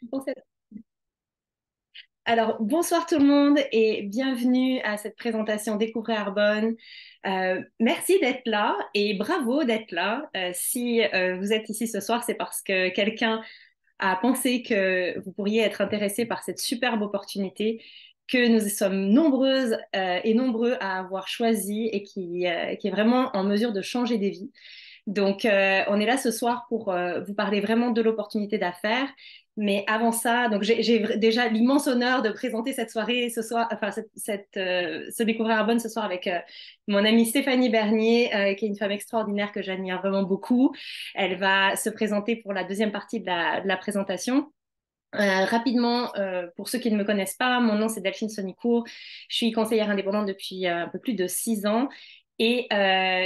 Je pensais- Alors, bonsoir tout le monde et bienvenue à cette présentation Découvrir Arbonne. Merci d'être là et bravo d'être là. Si vous êtes ici ce soir, c'est parce que quelqu'un a pensé que vous pourriez être intéressé par cette superbe opportunité que nous sommes nombreuses et nombreux à avoir choisi et qui est vraiment en mesure de changer des vies. Donc, on est là ce soir pour vous parler vraiment de l'opportunité d'affaires. Mais avant ça, donc j'ai déjà l'immense honneur de présenter cette soirée ce soir, enfin ce Découvrir Arbonne ce soir avec mon amie Stéphanie Bernier, qui est une femme extraordinaire que j'admire vraiment beaucoup. Elle va se présenter pour la deuxième partie de la présentation. Rapidement, pour ceux qui ne me connaissent pas, mon nom c'est Delphine Sonicourt. Je suis conseillère indépendante depuis un peu plus de 6 ans et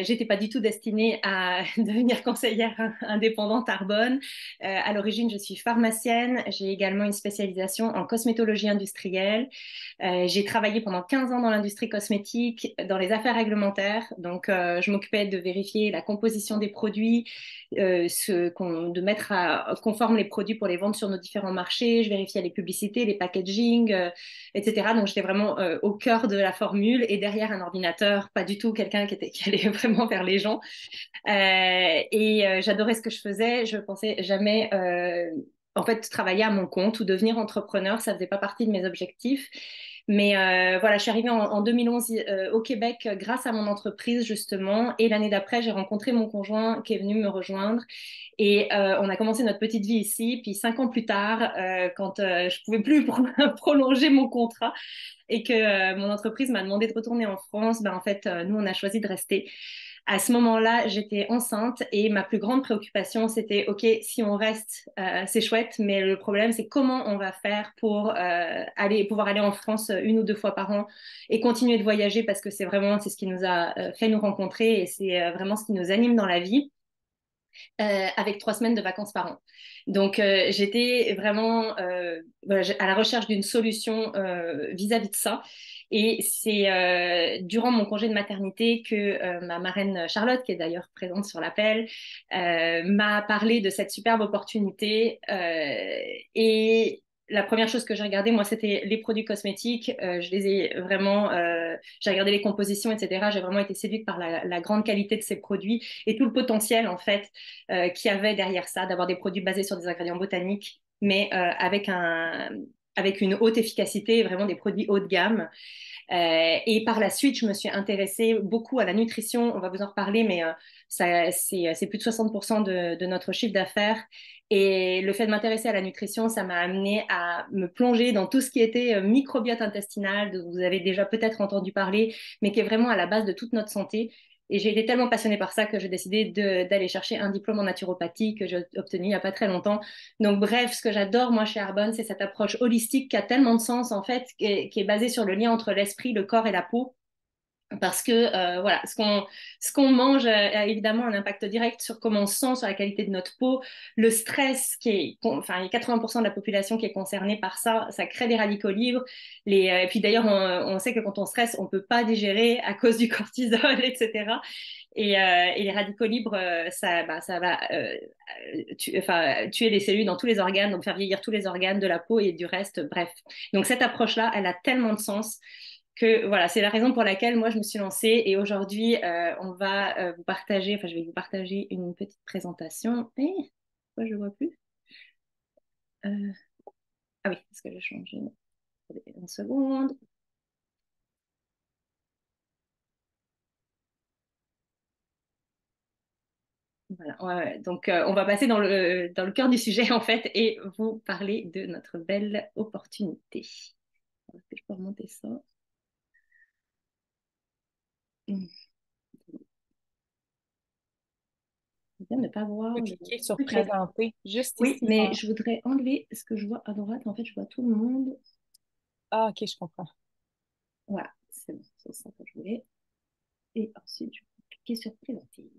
j'étais pas du tout destinée à devenir conseillère indépendante Arbonne. À l'origine, je suis pharmacienne. J'ai également une spécialisation en cosmétologie industrielle. J'ai travaillé pendant 15 ans dans l'industrie cosmétique, dans les affaires réglementaires. Donc, je m'occupais de vérifier la composition des produits, de mettre conforme les produits pour les vendre sur nos différents marchés. Je vérifiais les publicités, les packaging, etc. Donc, j'étais vraiment au cœur de la formule et derrière un ordinateur, pas du tout quelqu'un qui allait vraiment vers les gens. J'adorais ce que je faisais. Je pensais jamais, en fait, travailler à mon compte ou devenir entrepreneur. Ça faisait pas partie de mes objectifs. Mais voilà, je suis arrivée en 2011 au Québec grâce à mon entreprise, justement. Et l'année d'après, j'ai rencontré mon conjoint qui est venu me rejoindre. Et on a commencé notre petite vie ici. Puis 5 ans plus tard, quand je pouvais plus prolonger mon contrat et que mon entreprise m'a demandé de retourner en France, ben, en fait, nous, on a choisi de rester. À ce moment-là, j'étais enceinte et ma plus grande préoccupation, c'était, OK, si on reste, c'est chouette, mais le problème, c'est comment on va faire pour pouvoir aller en France une ou deux fois par an et continuer de voyager parce que c'est ce qui nous a fait nous rencontrer et c'est vraiment ce qui nous anime dans la vie avec 3 semaines de vacances par an. Donc, j'étais vraiment voilà, à la recherche d'une solution vis-à-vis de ça. Et c'est durant mon congé de maternité que ma marraine Charlotte, qui est d'ailleurs présente sur l'appel, m'a parlé de cette superbe opportunité. Et la première chose que j'ai regardée, moi, c'était les produits cosmétiques. Je les ai vraiment, j'ai regardé les compositions, etc. J'ai vraiment été séduite par la grande qualité de ces produits et tout le potentiel, en fait, qu'il y avait derrière ça, d'avoir des produits basés sur des ingrédients botaniques, mais avec une haute efficacité, vraiment des produits haut de gamme. Et par la suite, je me suis intéressée beaucoup à la nutrition. On va vous en reparler, mais c'est plus de 60% de notre chiffre d'affaires. Et le fait de m'intéresser à la nutrition, ça m'a amené à me plonger dans tout ce qui était microbiote intestinal, dont vous avez déjà peut-être entendu parler, mais qui est vraiment à la base de toute notre santé. Et j'ai été tellement passionnée par ça que j'ai décidé d'aller chercher un diplôme en naturopathie que j'ai obtenu il n'y a pas très longtemps. Donc, bref, ce que j'adore, moi, chez Arbonne, c'est cette approche holistique qui a tellement de sens, en fait, qui est basée sur le lien entre l'esprit, le corps et la peau. Parce que voilà, ce qu'on mange a évidemment un impact direct sur comment on se sent, sur la qualité de notre peau. Le stress, enfin, il y a 80% de la population qui est concernée par ça, ça crée des radicaux libres. Et puis d'ailleurs, on sait que quand on stresse, on ne peut pas digérer à cause du cortisol, etc. Et les radicaux libres, ça va tuer les cellules dans tous les organes, donc faire vieillir tous les organes de la peau et du reste, bref. Donc cette approche-là, elle a tellement de sens que voilà, c'est la raison pour laquelle moi je me suis lancée et aujourd'hui on va vous partager, enfin je vais vous partager une petite présentation. Et pourquoi je ne vois plus? Euh, Ah oui, parce que j'ai changé. Attendez une seconde. Voilà. Ouais, ouais. Donc on va passer dans le cœur du sujet en fait et vous parler de notre belle opportunité. Est-ce que je peux remonter ça? Hmm. C'est bien de ne pas voir Peux le cliquer sur truc là. présenter juste Oui, ici. mais je voudrais enlever ce que je vois à droite. En fait, je vois tout le monde. Ah, ok, je comprends. Voilà, c'est bon, c'est ça que je voulais. Et ensuite, je vais cliquer sur présenter.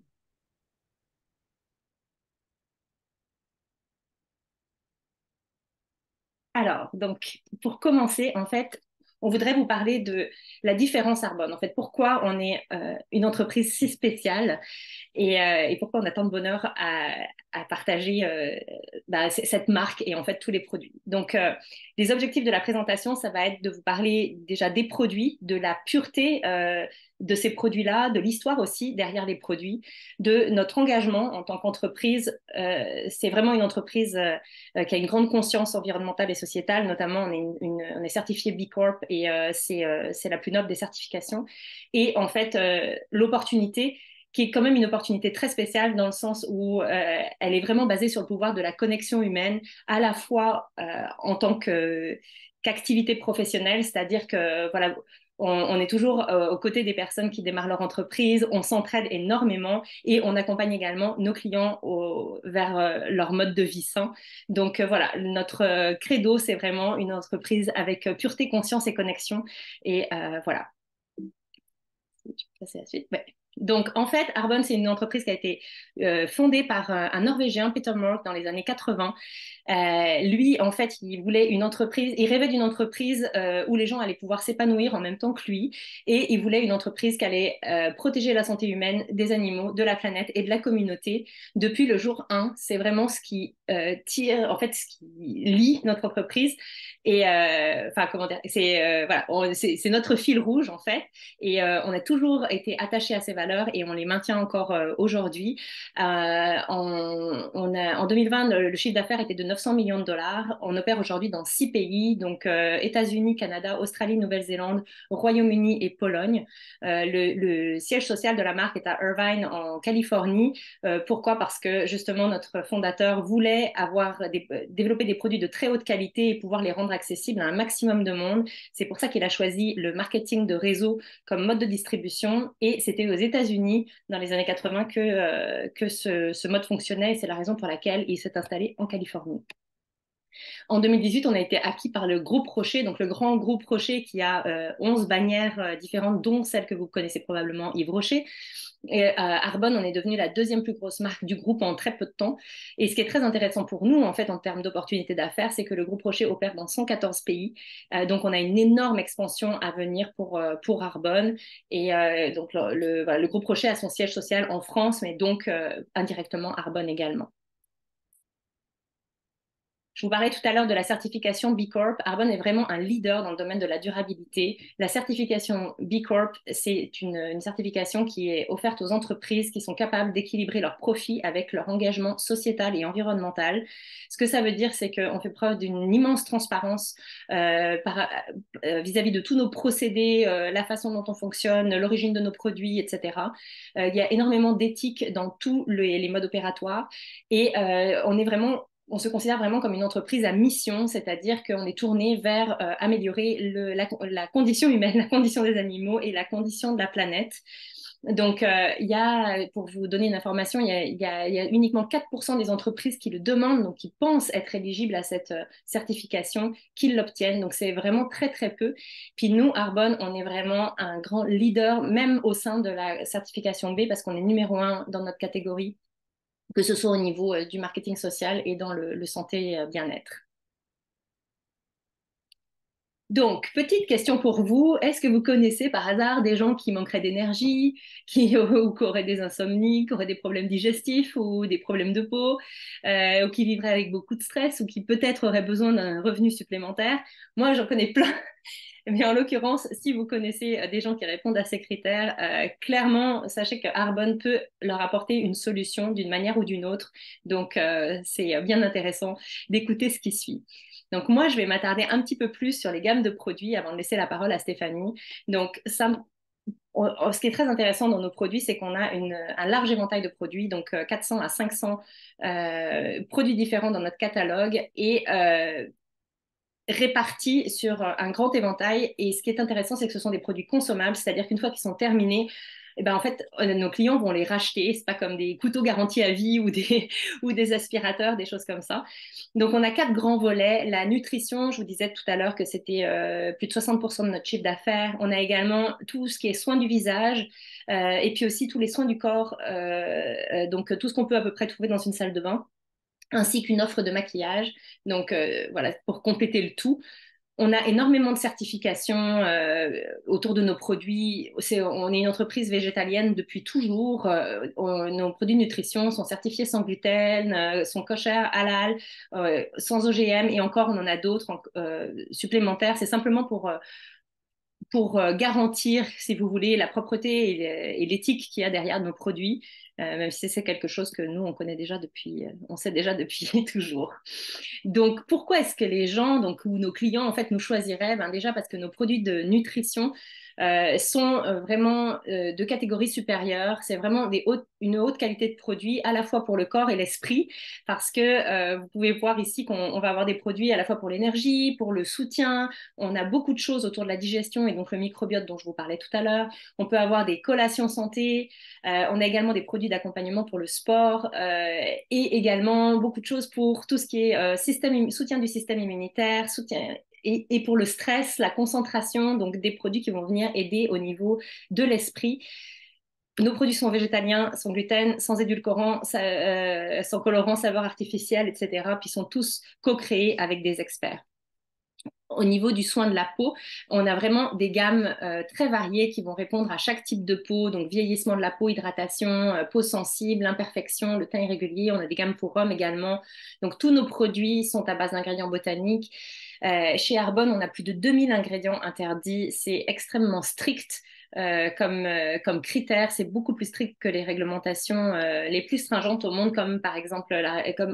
Alors, donc, pour commencer, en fait, on voudrait vous parler de la différence Arbonne. En fait, pourquoi on est une entreprise si spéciale et pourquoi on a tant de bonheur à partager cette marque et en fait tous les produits. Donc, les objectifs de la présentation, ça va être de vous parler déjà des produits, de la pureté de ces produits-là, de l'histoire aussi derrière les produits, de notre engagement en tant qu'entreprise. C'est vraiment une entreprise qui a une grande conscience environnementale et sociétale. Notamment, on est certifié B Corp et c'est la plus noble des certifications. Et en fait, l'opportunité qui est quand même une opportunité très spéciale dans le sens où elle est vraiment basée sur le pouvoir de la connexion humaine, à la fois en tant qu'activité professionnelle, c'est-à-dire que voilà, on est toujours aux côtés des personnes qui démarrent leur entreprise, on s'entraide énormément et on accompagne également nos clients vers leur mode de vie sain. Donc voilà, notre credo, c'est vraiment une entreprise avec pureté, conscience et connexion. Et voilà. Tu peux passer à la suite. Ouais. Donc, en fait, Arbonne, c'est une entreprise qui a été fondée par un Norvégien, Peter Mork, dans les années 80. Lui, en fait, il voulait une entreprise, il rêvait d'une entreprise où les gens allaient pouvoir s'épanouir en même temps que lui. Et il voulait une entreprise qui allait protéger la santé humaine, des animaux, de la planète et de la communauté depuis le jour 1. C'est vraiment ce qui tire, en fait, ce qui lie notre entreprise. Et enfin, comment dire, voilà, c'est notre fil rouge, en fait. Et on a toujours été attachés à ces valeurs et on les maintient encore aujourd'hui. En 2020, le chiffre d'affaires était de 900 millions de dollars. On opère aujourd'hui dans 6 pays, donc États-Unis, Canada, Australie, Nouvelle-Zélande, Royaume-Uni et Pologne. Le siège social de la marque est à Irvine, en Californie. Pourquoi? Parce que justement, notre fondateur voulait développer des produits de très haute qualité et pouvoir les rendre accessibles à un maximum de monde. C'est pour ça qu'il a choisi le marketing de réseau comme mode de distribution. Et c'était aux États-Unis, dans les années 80, que ce mode fonctionnait. Et c'est la raison pour laquelle il s'est installé en Californie. En 2018, on a été acquis par le groupe Rocher, donc le grand groupe Rocher qui a 11 bannières différentes, dont celle que vous connaissez probablement, Yves Rocher. Et Arbonne, on est devenu la deuxième plus grosse marque du groupe en très peu de temps. Et ce qui est très intéressant pour nous, en fait, en termes d'opportunités d'affaires, c'est que le groupe Rocher opère dans 114 pays. Donc, on a une énorme expansion à venir pour Arbonne. Et donc, voilà, le groupe Rocher a son siège social en France, mais donc indirectement Arbonne également. Je vous parlais tout à l'heure de la certification B Corp. Arbonne est vraiment un leader dans le domaine de la durabilité. La certification B Corp, c'est une certification qui est offerte aux entreprises qui sont capables d'équilibrer leurs profits avec leur engagement sociétal et environnemental. Ce que ça veut dire, c'est qu'on fait preuve d'une immense transparence vis-à-vis de tous nos procédés, la façon dont on fonctionne, l'origine de nos produits, etc. Il y a énormément d'éthique dans tous les modes opératoires et on se considère vraiment comme une entreprise à mission, c'est-à-dire qu'on est tourné vers améliorer la condition humaine, la condition des animaux et la condition de la planète. Donc, pour vous donner une information, il y a uniquement 4% des entreprises qui le demandent, donc qui pensent être éligibles à cette certification, qui l'obtiennent. Donc, c'est vraiment très, très peu. Puis nous, Arbonne, on est vraiment un grand leader, même au sein de la certification B, parce qu'on est numéro 1 dans notre catégorie, que ce soit au niveau du marketing social et dans le santé bien-être. Donc, petite question pour vous, est-ce que vous connaissez par hasard des gens qui manqueraient d'énergie, ou qui auraient des insomnies, qui auraient des problèmes digestifs ou des problèmes de peau, ou qui vivraient avec beaucoup de stress, ou qui peut-être auraient besoin d'un revenu supplémentaire? Moi, j'en connais plein. Mais en l'occurrence, si vous connaissez des gens qui répondent à ces critères, clairement, sachez que Arbonne peut leur apporter une solution d'une manière ou d'une autre. Donc, c'est bien intéressant d'écouter ce qui suit. Donc, moi, je vais m'attarder un petit peu plus sur les gammes de produits avant de laisser la parole à Stéphanie. Donc, ce qui est très intéressant dans nos produits, c'est qu'on a un large éventail de produits, donc 400 à 500 produits différents dans notre catalogue et répartis sur un grand éventail. Et ce qui est intéressant, c'est que ce sont des produits consommables, c'est-à-dire qu'une fois qu'ils sont terminés, eh ben, en fait, nos clients vont les racheter. C'est pas comme des couteaux garantis à vie ou ou des aspirateurs, des choses comme ça. Donc, on a 4 grands volets. La nutrition, je vous disais tout à l'heure que c'était plus de 60% de notre chiffre d'affaires. On a également tout ce qui est soins du visage et puis aussi tous les soins du corps. Donc, tout ce qu'on peut à peu près trouver dans une salle de bain ainsi qu'une offre de maquillage. Donc voilà, pour compléter le tout. On a énormément de certifications autour de nos produits. On est une entreprise végétalienne depuis toujours. Nos produits de nutrition sont certifiés sans gluten, sont kosher, halal, sans OGM, et encore, on en a d'autres supplémentaires. C'est simplement pour garantir, si vous voulez, la propreté et l'éthique qu'il y a derrière nos produits, même si c'est quelque chose que nous, on connaît déjà depuis, on sait déjà depuis toujours. Donc, pourquoi est-ce que les gens, donc, ou nos clients, en fait, nous choisiraient? Ben, déjà parce que nos produits de nutrition sont vraiment de catégorie supérieure. C'est vraiment une haute qualité de produits, à la fois pour le corps et l'esprit, parce que vous pouvez voir ici qu'on va avoir des produits à la fois pour l'énergie, pour le soutien. On a beaucoup de choses autour de la digestion et donc le microbiote dont je vous parlais tout à l'heure. On peut avoir des collations santé. On a également des produits d'accompagnement pour le sport et également beaucoup de choses pour tout ce qui est soutien du système immunitaire, soutien et pour le stress, la concentration, donc des produits qui vont venir aider au niveau de l'esprit. Nos produits sont végétaliens, sans gluten, sans édulcorants, sans colorants, saveurs artificielles, etc. Puis sont tous co-créés avec des experts. Au niveau du soin de la peau, on a vraiment des gammes très variées qui vont répondre à chaque type de peau, donc vieillissement de la peau, hydratation, peau sensible, imperfection, le teint irrégulier. On a des gammes pour hommes également. Donc tous nos produits sont à base d'ingrédients botaniques. Chez Arbonne, on a plus de 2000 ingrédients interdits. C'est extrêmement strict. Comme critère, c'est beaucoup plus strict que les réglementations les plus stringentes au monde, comme par exemple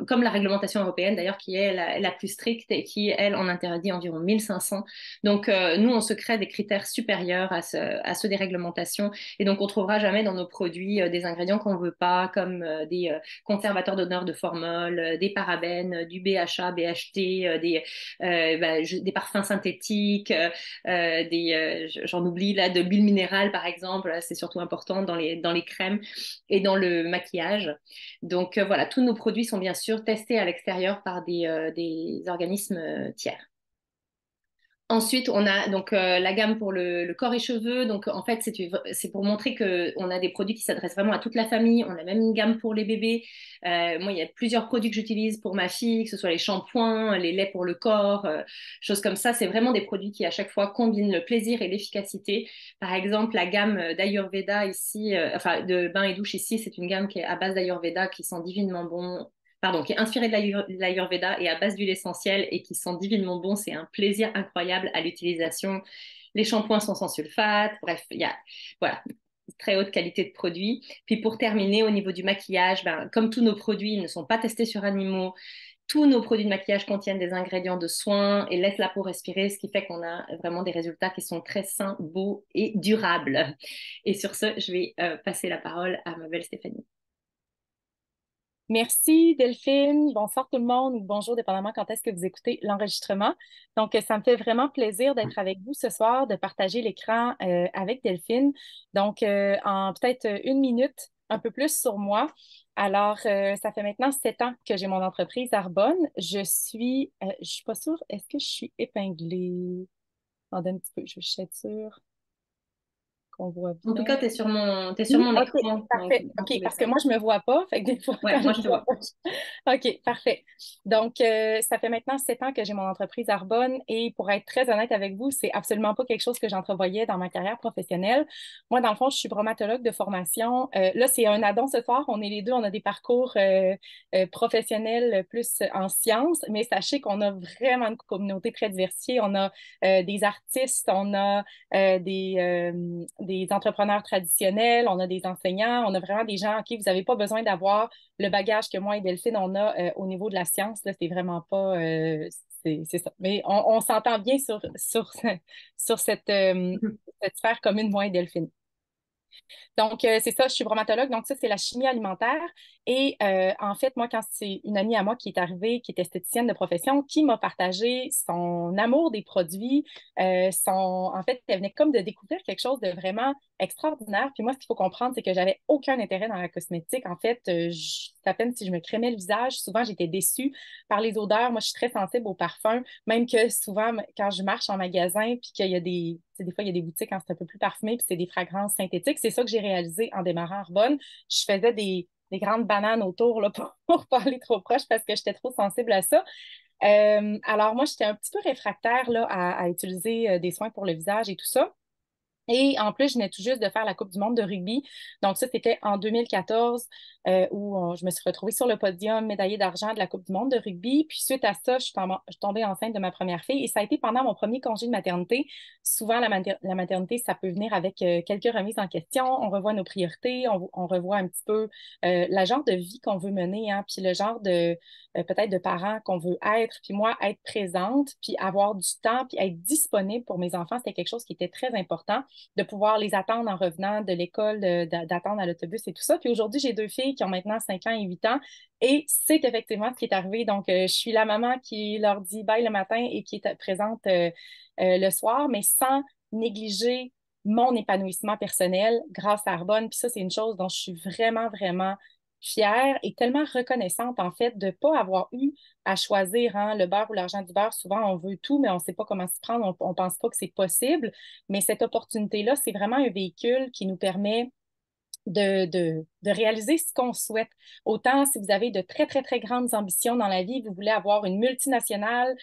comme la réglementation européenne d'ailleurs, qui est la plus stricte et qui, elle, en interdit environ 1500. Donc, nous, on se crée des critères supérieurs à ceux des réglementations. Et donc, on ne trouvera jamais dans nos produits des ingrédients qu'on ne veut pas, comme des conservateurs d'honneur de formol, des parabènes, du BHA, BHT, des parfums synthétiques, j'en oublie là, de l'huile minérale par exemple, c'est surtout important dans les crèmes et dans le maquillage. Donc voilà, tous nos produits sont bien sûr testés à l'extérieur par des organismes tiers. Ensuite, on a donc la gamme pour le corps et cheveux. Donc, en fait, c'est pour montrer qu'on a des produits qui s'adressent vraiment à toute la famille. On a même une gamme pour les bébés. Moi, il y a plusieurs produits que j'utilise pour ma fille, que ce soit les shampoings, les laits pour le corps, choses comme ça. C'est vraiment des produits qui, à chaque fois, combinent le plaisir et l'efficacité. Par exemple, la gamme d'Ayurveda ici, enfin, de bain et douche ici, c'est une gamme qui est à base d'Ayurveda, qui sent divinement bon, pardon, qui est inspiré de l'Ayurveda et à base d'huile essentielle et qui sent divinement bon. C'est un plaisir incroyable à l'utilisation. Les shampoings sont sans sulfate. Bref, il y a voilà, très haute qualité de produits. Puis pour terminer, au niveau du maquillage, ben, comme tous nos produits ne sont pas testés sur animaux, tous nos produits de maquillage contiennent des ingrédients de soins et laissent la peau respirer, ce qui fait qu'on a vraiment des résultats qui sont très sains, beaux et durables. Et sur ce, je vais passer la parole à ma belle Stéphanie. Merci Delphine. Bonsoir tout le monde ou bonjour, dépendamment quand est-ce que vous écoutez l'enregistrement. Donc, ça me fait vraiment plaisir d'être avec vous ce soir, de partager l'écran avec Delphine. Donc, en peut-être une minute, un peu plus sur moi. Alors, ça fait maintenant 7 ans que j'ai mon entreprise Arbonne. Je suis pas sûre, est-ce que je suis épinglée? Attendez un petit peu, je suis sûre qu'on voit En tout bien. cas, t'es sur Oui, mon OK, écran, donc parfait. dans OK, tous les parce cas. que moi, je me vois pas. Fait que des fois, Ouais, quand je moi je me te vois vois. pas. OK, parfait. Donc, ça fait maintenant 7 ans que j'ai mon entreprise Arbonne et pour être très honnête avec vous, c'est absolument pas quelque chose que j'entrevoyais dans ma carrière professionnelle. Moi, dans le fond, je suis bromatologue de formation. Là, c'est un addon ce soir. On est les deux, on a des parcours professionnels plus en sciences, mais sachez qu'on a vraiment une communauté très diversifiée. On a des artistes, on a des entrepreneurs traditionnels, on a des enseignants, on a vraiment des gens à qui vous n'avez pas besoin d'avoir le bagage que moi et Delphine, on a au niveau de la science. Là, c'est vraiment pas... c'est ça. Mais on s'entend bien sur cette sphère commune, moi et Delphine. Donc, c'est ça, je suis bromatologue. Donc, ça, c'est la chimie alimentaire. Et en fait, moi, quand c'est une amie à moi qui est arrivée, qui est esthéticienne de profession, qui m'a partagé son amour des produits, en fait, elle venait comme de découvrir quelque chose de vraiment extraordinaire. Puis moi, ce qu'il faut comprendre, c'est que j'avais aucun intérêt dans la cosmétique. En fait, à peine si je me crémais le visage, souvent, j'étais déçue par les odeurs. Moi, je suis très sensible aux parfums, même que souvent, quand je marche en magasin, puis qu'il y a des fois, il y a des boutiques, quand c'est un peu plus parfumé, puis c'est des fragrances synthétiques. C'est ça que j'ai réalisé en démarrant Arbonne. Je faisais des grandes bananes autour là, pour pas aller trop proche parce que j'étais trop sensible à ça. Alors moi, j'étais un petit peu réfractaire là, à utiliser des soins pour le visage et tout ça. Et en plus, je venais tout juste de faire la Coupe du monde de rugby. Donc ça, c'était en 2014 je me suis retrouvée sur le podium médaillée d'argent de la Coupe du monde de rugby. Puis suite à ça, je suis tombée enceinte de ma première fille. Et ça a été pendant mon premier congé de maternité. Souvent, la maternité, ça peut venir avec quelques remises en question. On revoit nos priorités, on revoit un petit peu la genre de vie qu'on veut mener, hein, puis le genre de peut-être de parents qu'on veut être. Puis moi, être présente, puis avoir du temps, puis être disponible pour mes enfants, c'était quelque chose qui était très important de pouvoir les attendre en revenant de l'école, d'attendre à l'autobus et tout ça. Puis aujourd'hui, j'ai deux filles qui ont maintenant 5 ans et 8 ans et c'est effectivement ce qui est arrivé. Donc, je suis la maman qui leur dit bye le matin et qui est présente le soir, mais sans négliger mon épanouissement personnel grâce à Arbonne. Puis ça, c'est une chose dont je suis vraiment, vraiment fière et tellement reconnaissante, en fait, de ne pas avoir eu à choisir hein, le beurre ou l'argent du beurre. Souvent, on veut tout, mais on ne sait pas comment s'y prendre. On ne pense pas que c'est possible. Mais cette opportunité-là, c'est vraiment un véhicule qui nous permet de réaliser ce qu'on souhaite. Autant si vous avez de très, très, très grandes ambitions dans la vie, vous voulez avoir une multinationale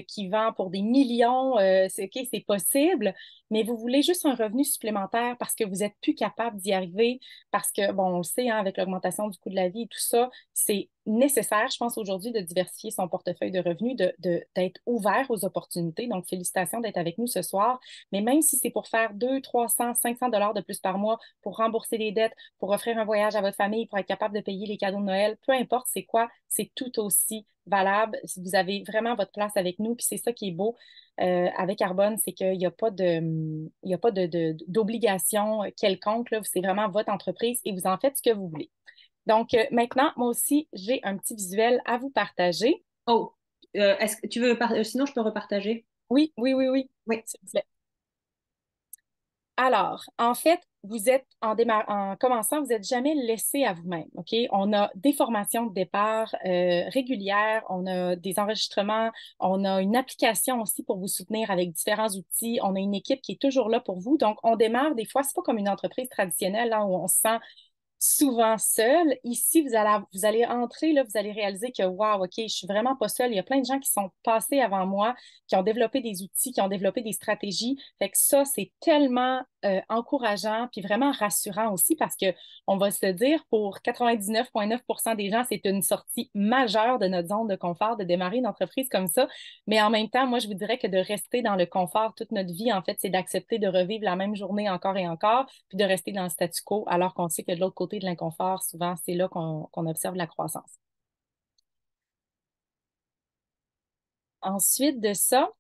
qui vend pour des millions, c'est OK, c'est possible, mais vous voulez juste un revenu supplémentaire parce que vous n'êtes plus capable d'y arriver, parce que, bon, on le sait, hein, avec l'augmentation du coût de la vie et tout ça, c'est nécessaire, je pense, aujourd'hui, de diversifier son portefeuille de revenus, d'être ouvert aux opportunités. Donc, félicitations d'être avec nous ce soir. Mais même si c'est pour faire 200, 300, 500 dollars de plus par mois pour rembourser les dettes, pour offrir un voyage à votre famille, pour être capable de payer les cadeaux de Noël, peu importe c'est quoi, c'est tout aussi valable. Vous avez vraiment votre place avec nous, puis c'est ça qui est beau avec Arbonne, c'est qu'il n'y a pas d'obligation quelconque, là. C'est vraiment votre entreprise et vous en faites ce que vous voulez. Donc, maintenant, moi aussi, j'ai un petit visuel à vous partager. Oh, est-ce que tu veux sinon je peux repartager? Oui, oui, oui, oui, Oui. s'il vous plaît. Alors, en fait, vous êtes en commençant, vous n'êtes jamais laissé à vous-même. OK? On a des formations de départ régulières, on a des enregistrements, on a une application aussi pour vous soutenir avec différents outils. On a une équipe qui est toujours là pour vous. Donc, on démarre des fois, c'est pas comme une entreprise traditionnelle là, où on se sent souvent seul. Ici, vous allez entrer, là, vous allez réaliser que, wow, OK, je suis vraiment pas seule. Il y a plein de gens qui sont passés avant moi, qui ont développé des outils, qui ont développé des stratégies. Fait que ça, c'est tellement encourageant, puis vraiment rassurant aussi parce que on va se le dire, pour 99,9% des gens, c'est une sortie majeure de notre zone de confort de démarrer une entreprise comme ça. Mais en même temps, moi, je vous dirais que de rester dans le confort toute notre vie, en fait, c'est d'accepter de revivre la même journée encore et encore, puis de rester dans le statu quo, alors qu'on sait que de l'autre côté de l'inconfort, souvent, c'est là qu'on observe la croissance. Ensuite de ça,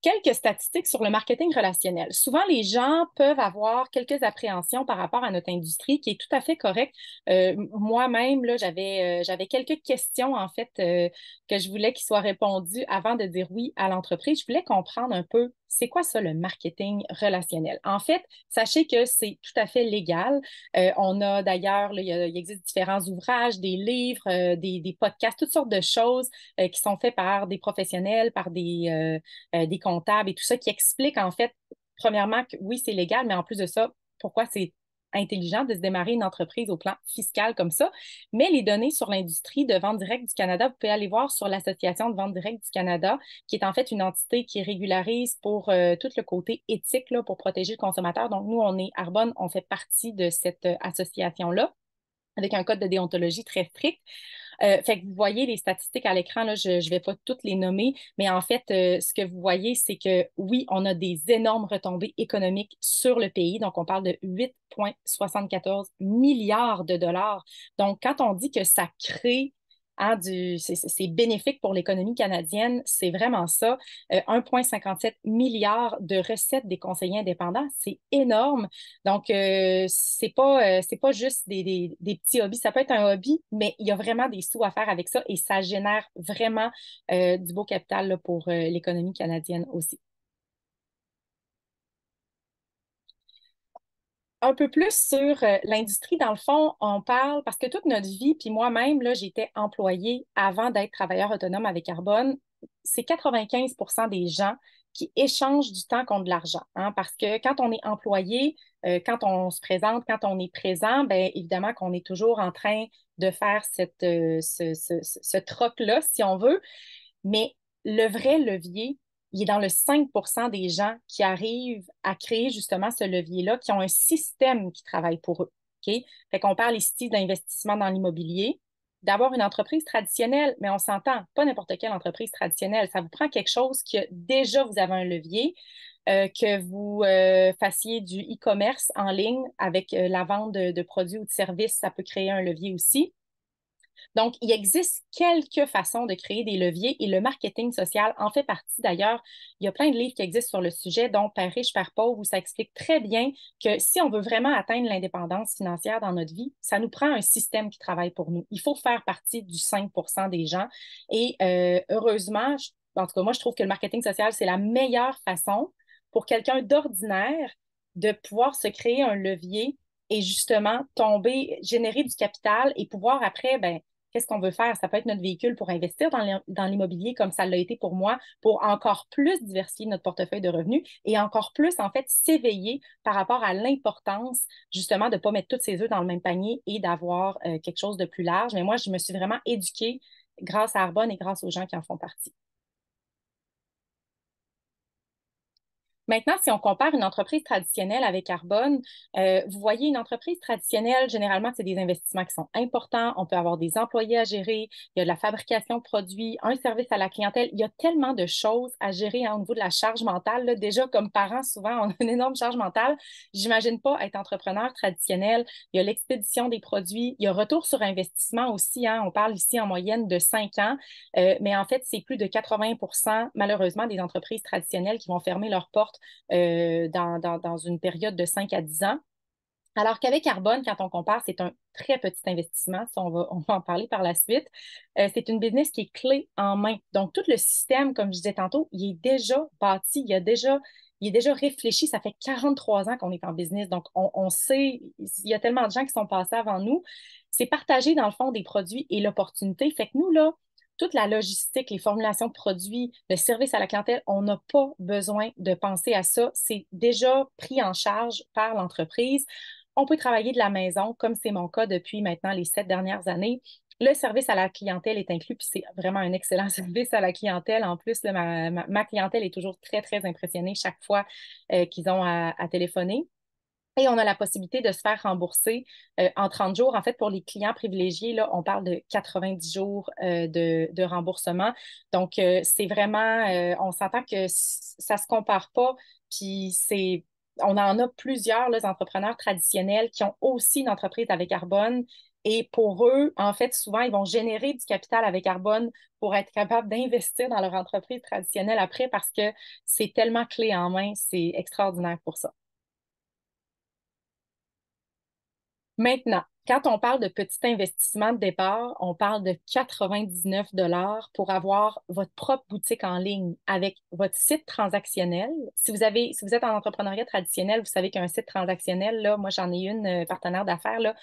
quelques statistiques sur le marketing relationnel. Souvent, les gens peuvent avoir quelques appréhensions par rapport à notre industrie, qui est tout à fait correct. Moi-même, là, j'avais quelques questions, en fait, que je voulais qu'ils soient répondues avant de dire oui à l'entreprise. Je voulais comprendre un peu, c'est quoi ça, le marketing relationnel? En fait, sachez que c'est tout à fait légal. On a d'ailleurs, il existe différents ouvrages, des livres, des podcasts, toutes sortes de choses qui sont faits par des professionnels, par des comptables et tout ça, qui expliquent en fait, premièrement, que oui, c'est légal, mais en plus de ça, pourquoi c'est intelligent de se démarrer une entreprise au plan fiscal comme ça. Mais les données sur l'industrie de vente directe du Canada, vous pouvez aller voir sur l'Association de vente directe du Canada, qui est en fait une entité qui régularise pour tout le côté éthique là, pour protéger le consommateur. Donc, nous, on est Arbonne, on fait partie de cette association-là avec un code de déontologie très strict. Fait que vous voyez les statistiques à l'écran, là, je ne vais pas toutes les nommer, mais en fait, ce que vous voyez, c'est que oui, on a des énormes retombées économiques sur le pays. Donc, on parle de 8,74 milliards de dollars. Donc, quand on dit que ça crée hein, c'est bénéfique pour l'économie canadienne, c'est vraiment ça. 1,57 milliard de recettes des conseillers indépendants, c'est énorme. Donc, c'est pas juste des petits hobbies. Ça peut être un hobby, mais il y a vraiment des sous à faire avec ça et ça génère vraiment du beau capital là, pour l'économie canadienne aussi. Un peu plus sur l'industrie, dans le fond, on parle, parce que toute notre vie, puis moi-même, là, j'étais employée avant d'être travailleur autonome avec Carbone, c'est 95% des gens qui échangent du temps contre de l'argent. Hein, parce que quand on est employé, quand on se présente, quand on est présent, bien évidemment qu'on est toujours en train de faire ce troc-là, si on veut. Mais le vrai levier, il est dans le 5% des gens qui arrivent à créer justement ce levier-là, qui ont un système qui travaille pour eux. OK? Fait qu'on parle ici d'investissement dans l'immobilier, d'avoir une entreprise traditionnelle, mais on s'entend, pas n'importe quelle entreprise traditionnelle. Ça vous prend quelque chose que déjà vous avez un levier, que vous fassiez du e-commerce en ligne avec la vente de produits ou de services, ça peut créer un levier aussi. Donc, il existe quelques façons de créer des leviers et le marketing social en fait partie d'ailleurs. Il y a plein de livres qui existent sur le sujet, dont Père riche, Père pauvre, où ça explique très bien que si on veut vraiment atteindre l'indépendance financière dans notre vie, ça nous prend un système qui travaille pour nous. Il faut faire partie du 5% des gens. Et heureusement, en tout cas, moi, je trouve que le marketing social, c'est la meilleure façon pour quelqu'un d'ordinaire de pouvoir se créer un levier et justement tomber, générer du capital et pouvoir après, ben, qu'est-ce qu'on veut faire? Ça peut être notre véhicule pour investir dans l'immobilier comme ça l'a été pour moi, pour encore plus diversifier notre portefeuille de revenus et encore plus, en fait, s'éveiller par rapport à l'importance, justement, de ne pas mettre tous ses œufs dans le même panier et d'avoir quelque chose de plus large. Mais moi, je me suis vraiment éduquée grâce à Arbonne et grâce aux gens qui en font partie. Maintenant, si on compare une entreprise traditionnelle avec Arbonne, vous voyez, une entreprise traditionnelle, généralement, c'est des investissements qui sont importants. On peut avoir des employés à gérer, il y a de la fabrication de produits, un service à la clientèle. Il y a tellement de choses à gérer au niveau de la charge mentale. Là. Déjà, comme parents, souvent, on a une énorme charge mentale. J'imagine pas être entrepreneur traditionnel. Il y a l'expédition des produits, il y a retour sur investissement aussi. Hein. On parle ici en moyenne de 5 ans, mais en fait, c'est plus de 80% malheureusement des entreprises traditionnelles qui vont fermer leurs portes dans une période de 5 à 10 ans. Alors qu'avec Arbonne, quand on compare, c'est un très petit investissement. Ça, on va en parler par la suite. C'est une business qui est clé en main. Donc, tout le système, comme je disais tantôt, il est déjà bâti, il est déjà réfléchi. Ça fait 43 ans qu'on est en business. Donc, on sait, il y a tellement de gens qui sont passés avant nous. C'est partager, dans le fond, des produits et l'opportunité. Fait que nous, là, toute la logistique, les formulations de produits, le service à la clientèle, on n'a pas besoin de penser à ça. C'est déjà pris en charge par l'entreprise. On peut travailler de la maison, comme c'est mon cas depuis maintenant les 7 dernières années. Le service à la clientèle est inclus, puis c'est vraiment un excellent service à la clientèle. En plus, là, ma clientèle est toujours très, très impressionnée chaque fois qu'ils ont à téléphoner. Et on a la possibilité de se faire rembourser en 30 jours. En fait, pour les clients privilégiés, là, on parle de 90 jours de remboursement. Donc, c'est vraiment, on s'entend que ça ne se compare pas. Puis, on en a plusieurs là, entrepreneurs traditionnels qui ont aussi une entreprise avec Arbonne. Et pour eux, en fait, souvent, ils vont générer du capital avec Arbonne pour être capables d'investir dans leur entreprise traditionnelle après parce que c'est tellement clé en main. C'est extraordinaire pour ça. Maintenant, quand on parle de petit investissement de départ, on parle de 99 $ pour avoir votre propre boutique en ligne avec votre site transactionnel. Si vous êtes en entrepreneuriat traditionnel, vous savez qu'un site transactionnel, là, moi j'en ai une partenaire d'affaires là,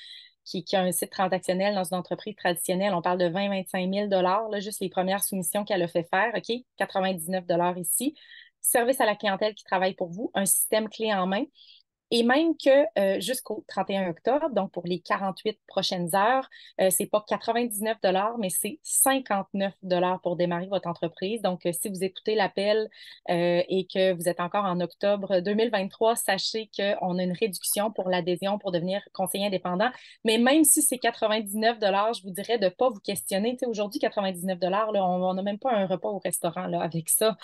qui a un site transactionnel dans une entreprise traditionnelle. On parle de 20-25 000 là, juste les premières soumissions qu'elle a fait faire, OK? 99 $ ici. Service à la clientèle qui travaille pour vous, un système clé en main. Et même que jusqu'au 31 octobre, donc pour les 48 prochaines heures, c'est pas 99 $ mais c'est 59 $ pour démarrer votre entreprise. Donc, si vous écoutez l'appel et que vous êtes encore en octobre 2023, sachez qu'on a une réduction pour l'adhésion pour devenir conseiller indépendant. Mais même si c'est 99 $ je vous dirais de ne pas vous questionner. Tu sais, aujourd'hui, 99 $, là, on n'a même pas un repas au restaurant là, avec ça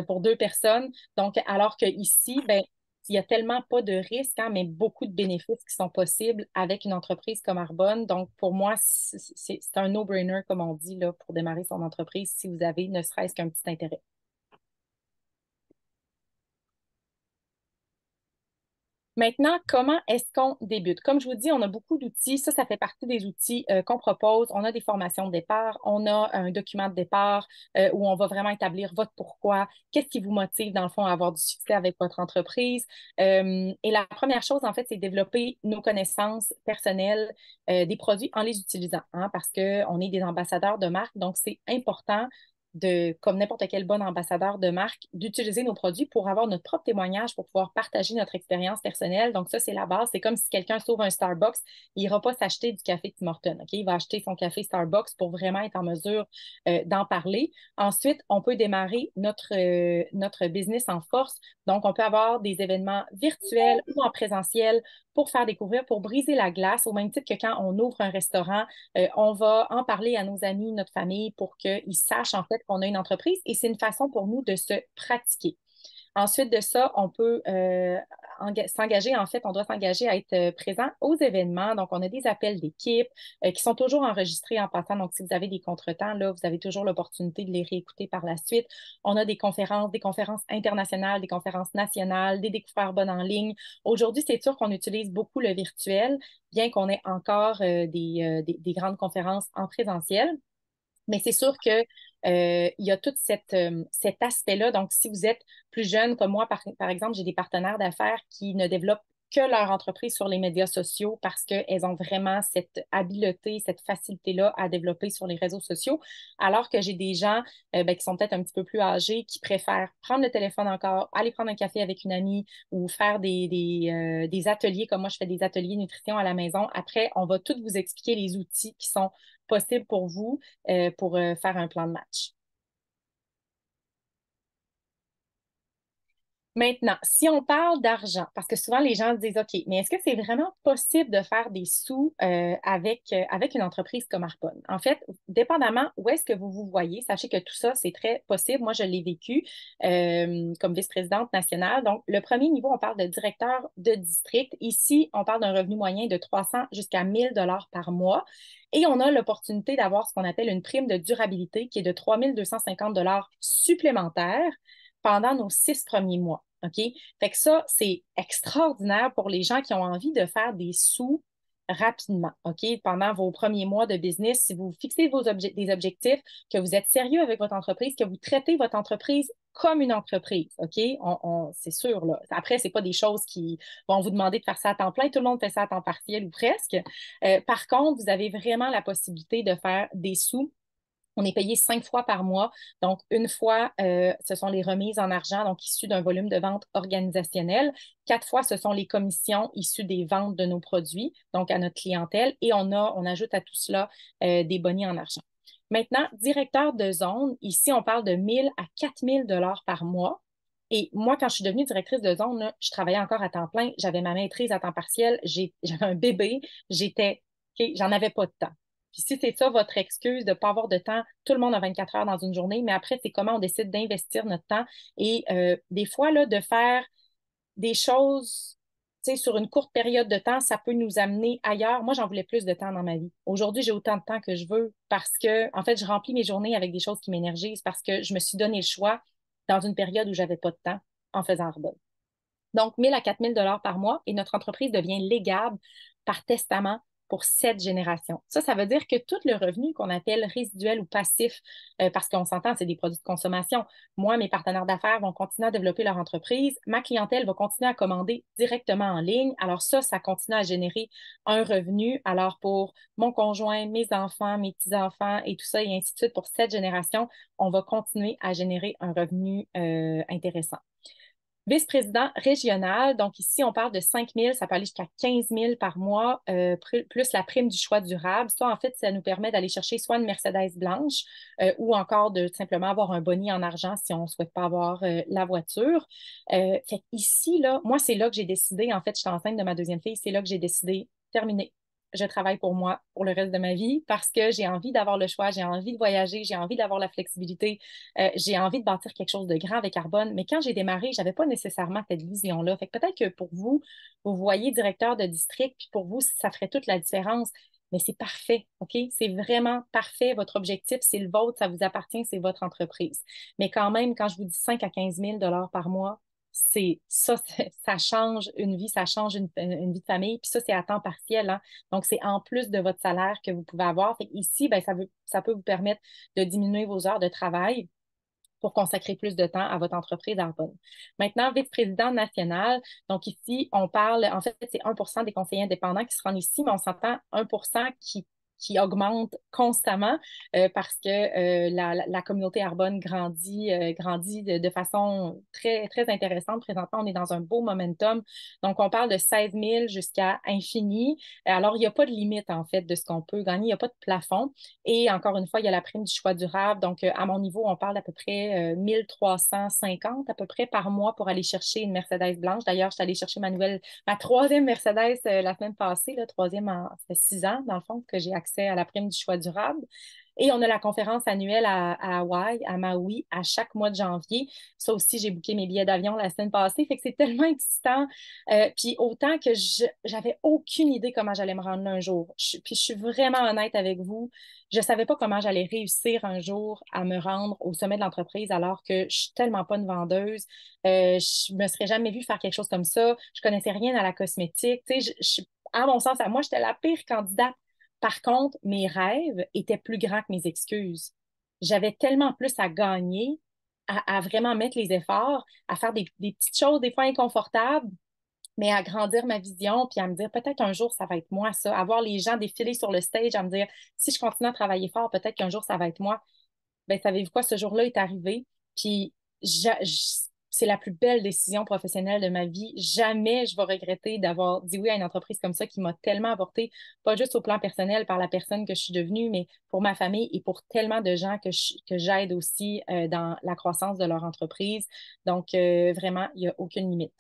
pour 2 personnes. Donc, alors qu'ici, ben, il y a tellement pas de risques, hein, mais beaucoup de bénéfices qui sont possibles avec une entreprise comme Arbonne. Donc, pour moi, c'est un no-brainer, comme on dit, là, pour démarrer son entreprise si vous avez ne serait-ce qu'un petit intérêt. Maintenant, comment est-ce qu'on débute? Comme je vous dis, on a beaucoup d'outils. Ça fait partie des outils qu'on propose. On a des formations de départ, on a un document de départ où on va vraiment établir votre pourquoi, qu'est-ce qui vous motive dans le fond à avoir du succès avec votre entreprise. Et la première chose, en fait, c'est développer nos connaissances personnelles des produits en les utilisant, hein, parce qu'on est des ambassadeurs de marque, donc c'est important comme n'importe quel bon ambassadeur de marque, d'utiliser nos produits pour avoir notre propre témoignage, pour pouvoir partager notre expérience personnelle. Donc, ça, c'est la base. C'est comme si quelqu'un s'ouvre un Starbucks, il n'ira pas s'acheter du café Tim Hortons. OK? Il va acheter son café Starbucks pour vraiment être en mesure d'en parler. Ensuite, on peut démarrer notre business en force. Donc, on peut avoir des événements virtuels ou en présentiel pour faire découvrir, pour briser la glace, au même titre que quand on ouvre un restaurant, on va en parler à nos amis, notre famille, pour qu'ils sachent en fait qu'on a une entreprise et c'est une façon pour nous de se pratiquer. Ensuite de ça, on peut s'engager, en fait, on doit s'engager à être présent aux événements. Donc, on a des appels d'équipe qui sont toujours enregistrés en passant. Donc, si vous avez des contretemps, là, vous avez toujours l'opportunité de les réécouter par la suite. On a des conférences internationales, des conférences nationales, des découvertes bonnes en ligne. Aujourd'hui, c'est sûr qu'on utilise beaucoup le virtuel, bien qu'on ait encore des grandes conférences en présentiel. Mais c'est sûr que il y a tout cet aspect-là. Donc, si vous êtes plus jeune comme moi, par exemple, j'ai des partenaires d'affaires qui ne développent que leur entreprise sur les médias sociaux parce qu'elles ont vraiment cette habileté, cette facilité-là à développer sur les réseaux sociaux, alors que j'ai des gens qui sont peut-être un petit peu plus âgés qui préfèrent prendre le téléphone encore, aller prendre un café avec une amie ou faire des ateliers, comme moi je fais des ateliers nutrition à la maison. Après, on va tout vous expliquer les outils qui sont possibles pour vous pour faire un plan de match. Maintenant, si on parle d'argent, parce que souvent les gens se disent, OK, mais est-ce que c'est vraiment possible de faire des sous avec une entreprise comme Arbonne? En fait, dépendamment où est-ce que vous vous voyez, sachez que tout ça, c'est très possible. Moi, je l'ai vécu comme vice-présidente nationale. Donc, le premier niveau, on parle de directeur de district. Ici, on parle d'un revenu moyen de 300 jusqu'à 1000 dollars par mois. Et on a l'opportunité d'avoir ce qu'on appelle une prime de durabilité qui est de 3250 dollars supplémentaires pendant nos 6 premiers mois. OK? Fait que ça, c'est extraordinaire pour les gens qui ont envie de faire des sous rapidement, OK? Pendant vos premiers mois de business, si vous fixez des objectifs, que vous êtes sérieux avec votre entreprise, que vous traitez votre entreprise comme une entreprise, OK? C'est sûr, là. Après, ce n'est pas des choses qui vont vous demander de faire ça à temps plein. Tout le monde fait ça à temps partiel ou presque. Par contre, vous avez vraiment la possibilité de faire des sous. On est payé 5 fois par mois. Donc, une fois, ce sont les remises en argent, donc issues d'un volume de vente organisationnel. 4 fois, ce sont les commissions issues des ventes de nos produits, donc à notre clientèle. Et on ajoute à tout cela des bonnies en argent. Maintenant, directeur de zone, ici, on parle de 1000 à 4000 dollars par mois. Et moi, quand je suis devenue directrice de zone, là, je travaillais encore à temps plein, j'avais ma maîtrise à temps partiel, j'avais un bébé, j'en avais pas de temps. Puis si c'est ça votre excuse de ne pas avoir de temps, tout le monde a 24 heures dans une journée, mais après, c'est comment on décide d'investir notre temps. Et des fois, là, de faire des choses, tu sais, sur une courte période de temps, ça peut nous amener ailleurs. Moi, j'en voulais plus de temps dans ma vie. Aujourd'hui, j'ai autant de temps que je veux parce que, en fait, je remplis mes journées avec des choses qui m'énergisent parce que je me suis donné le choix dans une période où j'avais pas de temps en faisant Arbonne. Donc, 1000 à 4000 dollars par mois et notre entreprise devient légable par testament pour 7 générations. Ça veut dire que tout le revenu qu'on appelle résiduel ou passif, parce qu'on s'entend, c'est des produits de consommation. Moi, mes partenaires d'affaires vont continuer à développer leur entreprise. Ma clientèle va continuer à commander directement en ligne. Alors ça continue à générer un revenu. Alors pour mon conjoint, mes enfants, mes petits-enfants et tout ça, et ainsi de suite, pour 7 générations, on va continuer à générer un revenu intéressant. Vice-président régional, donc ici, on parle de 5 000, ça peut aller jusqu'à 15 000 par mois, plus la prime du choix durable. Ça, en fait, ça nous permet d'aller chercher soit une Mercedes blanche ou encore de simplement avoir un boni en argent si on ne souhaite pas avoir la voiture. Fait ici, là, moi, c'est là que j'ai décidé, en fait, je suis enceinte de ma deuxième fille, c'est là que j'ai décidé, terminé. Je travaille pour moi pour le reste de ma vie parce que j'ai envie d'avoir le choix, j'ai envie de voyager, j'ai envie d'avoir la flexibilité, j'ai envie de bâtir quelque chose de grand avec Arbonne. Mais quand j'ai démarré, je n'avais pas nécessairement cette vision-là. Fait que peut-être que pour vous, vous voyez directeur de district, puis pour vous, ça ferait toute la différence. Mais c'est parfait, OK? C'est vraiment parfait. Votre objectif, c'est le vôtre, ça vous appartient, c'est votre entreprise. Mais quand même, quand je vous dis 5 à 15 000 dollars par mois, c'est ça, ça change une vie, ça change une vie de famille. Puis ça, c'est à temps partiel, hein. Donc, c'est en plus de votre salaire que vous pouvez avoir. Fait ici, ben, ça peut vous permettre de diminuer vos heures de travail pour consacrer plus de temps à votre entreprise Arbonne. Maintenant, vice-président national. Donc ici, on parle, en fait, c'est 1 des conseillers indépendants qui se rendent ici, mais on s'entend 1 qui qui augmente constamment parce que la communauté Arbonne grandit de façon très, très intéressante. Présentement, on est dans un beau momentum. Donc, on parle de 16 000 jusqu'à infini. Alors, il n'y a pas de limite, en fait, de ce qu'on peut gagner. Il n'y a pas de plafond. Et encore une fois, il y a la prime du choix durable. Donc, à mon niveau, on parle d'à peu près 1350 à peu près par mois pour aller chercher une Mercedes blanche. D'ailleurs, je suis allée chercher ma troisième Mercedes la semaine passée, la troisième ça fait 6 ans, dans le fond, que j'ai accès à la prime du choix durable. Et on a la conférence annuelle à Hawaï, à Maui, à chaque mois de janvier. Ça aussi, j'ai booké mes billets d'avion la semaine passée. Fait que c'est tellement excitant. Puis autant que j'avais aucune idée comment j'allais me rendre là un jour. Puis je suis vraiment honnête avec vous. Je ne savais pas comment j'allais réussir un jour à me rendre au sommet de l'entreprise alors que je suis tellement pas une vendeuse. Je me serais jamais vue faire quelque chose comme ça. Je connaissais rien à la cosmétique. Tu sais, à mon sens, à moi, j'étais la pire candidate. Par contre, mes rêves étaient plus grands que mes excuses. J'avais tellement plus à gagner, à vraiment mettre les efforts, à faire des petites choses des fois inconfortables, mais à grandir ma vision, puis à me dire peut-être un jour, ça va être moi, ça. À voir les gens défiler sur le stage, à me dire si je continue à travailler fort, peut-être qu'un jour, ça va être moi. Ben, savez-vous quoi, ce jour-là est arrivé, puis c'est la plus belle décision professionnelle de ma vie. Jamais je vais regretter d'avoir dit oui à une entreprise comme ça qui m'a tellement apporté, pas juste au plan personnel par la personne que je suis devenue, mais pour ma famille et pour tellement de gens que j'aide aussi dans la croissance de leur entreprise. Donc, vraiment, il n'y a aucune limite.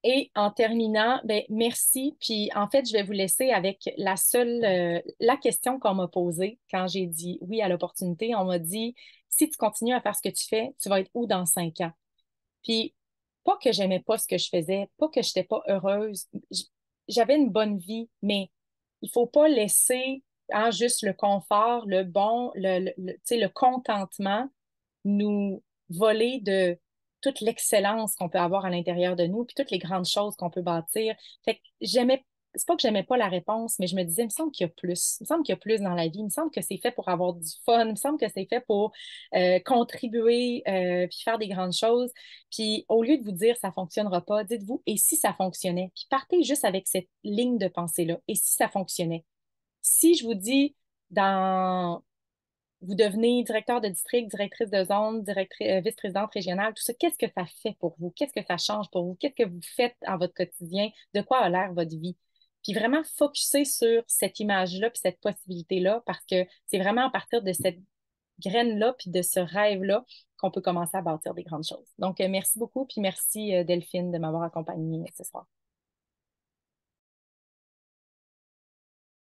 Et en terminant, ben, merci. Puis en fait, je vais vous laisser avec la question qu'on m'a posée quand j'ai dit oui à l'opportunité. On m'a dit, si tu continues à faire ce que tu fais, tu vas être où dans 5 ans? Puis pas que j'aimais pas ce que je faisais, pas que je n'étais pas heureuse. J'avais une bonne vie, mais il faut pas laisser juste le confort, le bon, tu sais, le contentement nous voler de toute l'excellence qu'on peut avoir à l'intérieur de nous, puis toutes les grandes choses qu'on peut bâtir. Fait que c'est pas que j'aimais pas la réponse, mais je me disais, il me semble qu'il y a plus. Il me semble qu'il y a plus dans la vie. Il me semble que c'est fait pour avoir du fun. Il me semble que c'est fait pour contribuer, puis faire des grandes choses. Puis au lieu de vous dire, ça fonctionnera pas, dites-vous, et si ça fonctionnait? Puis partez juste avec cette ligne de pensée-là. Et si ça fonctionnait? Si je vous dis, dans vous devenez directeur de district, directrice de zone, vice-présidente régionale, tout ça, qu'est-ce que ça fait pour vous? Qu'est-ce que ça change pour vous? Qu'est-ce que vous faites en votre quotidien? De quoi a l'air votre vie? Puis vraiment focuser sur cette image-là, puis cette possibilité-là, parce que c'est vraiment à partir de cette graine-là, puis de ce rêve-là, qu'on peut commencer à bâtir des grandes choses. Donc, merci beaucoup, puis merci Delphine de m'avoir accompagnée ce soir.